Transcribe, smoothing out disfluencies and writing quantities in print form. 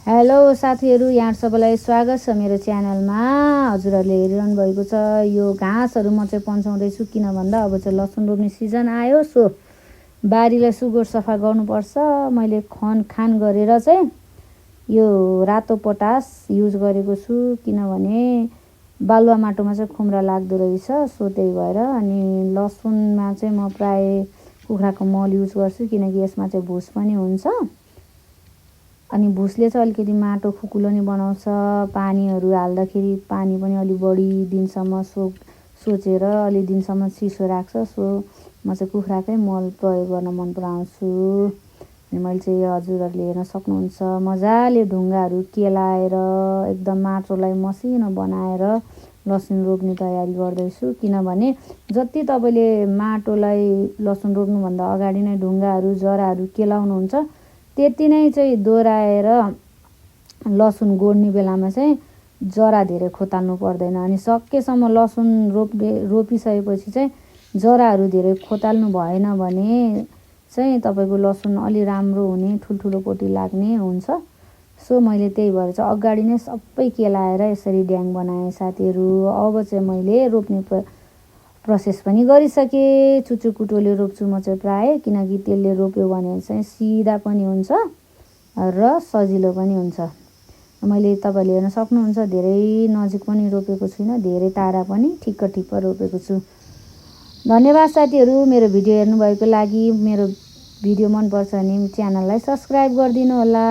Hello साथीहरु, यहाँ सबैलाई स्वागत छ मेरो च्यानलमा। हजुरहरुले हेरिरहनु भएको छ यो घाँसहरु म चाहिँ पन्साउँदै छु। किन भन्दा अब चाहिँ लसुन रोप्ने सिजन आयो, सो बारीलाई सुगोर सफा गर्नुपर्छ। मैले खान गरेर चाहिँ यो रातो पोटास युज गरेको छु, किनभने बालुवा माटोमा चाहिँ खुम्रा लाग्दो रहेछ। सो त्यही भएर अनि लसुनमा चाहिँ म प्राय कुखुराको मल युज गर्छु, किनकि यसमा चाहिँ भुस पनि हुन्छ। अनि भुसले चाहिँ अलिकति माटो खुकुलो नि बनाउँछ। पानीहरू हाल्दाखेरि पानी पनि अलि बढी दिनसम्म सोचेर अलि दिनसम्म चिसो राख्छ। सो म चाहिँ कुखुराकै मल प्रयोग गर्न मन पराउँछु। अनि मैले चाहिँ हजुरहरूले हेर्न सक्नुहुन्छ, मजाले ढुङ्गाहरू केलाएर एकदम माटोलाई मसिनो बनाएर लसुन रोप्ने तयारी गर्दैछु। किनभने जति तपाईँले माटोलाई लसुन रोप्नुभन्दा अगाडि नै ढुङ्गाहरू जराहरू केलाउनुहुन्छ, त्यति नै चाहिँ दोहोऱ्याएर लसुन गोड्ने बेलामा चाहिँ जरा धेरै खोताल्नु पर्दैन। अनि सकेसम्म लसुन रोपिसकेपछि चाहिँ जराहरू धेरै खोताल्नु भएन भने चाहिँ तपाईँको लसुन अलि राम्रो हुने, ठुल्ठुलो पोटी लाग्ने हुन्छ। सो मैले त्यही भएर चाहिँ अगाडि नै सबै केलाएर यसरी ड्याङ बनाएँ साथीहरू। अब चाहिँ मैले रोप्ने प्रोसेस पनि गरिसकेँ। चुचुकुटोले रोप्छु म चाहिँ प्राय, किनकि त्यसले रोप्यो भने चाहिँ सिधा पनि हुन्छ र सजिलो पनि हुन्छ। मैले तपाईँले हेर्न सक्नुहुन्छ, धेरै नजिक पनि रोपेको छुइनँ, धेरै टाढा पनि ठिक्क रोपेको छु। धन्यवाद साथीहरू मेरो भिडियो हेर्नुभएको लागि। मेरो भिडियो मनपर्छ भने च्यानललाई सब्स्क्राइब गरिदिनु होला।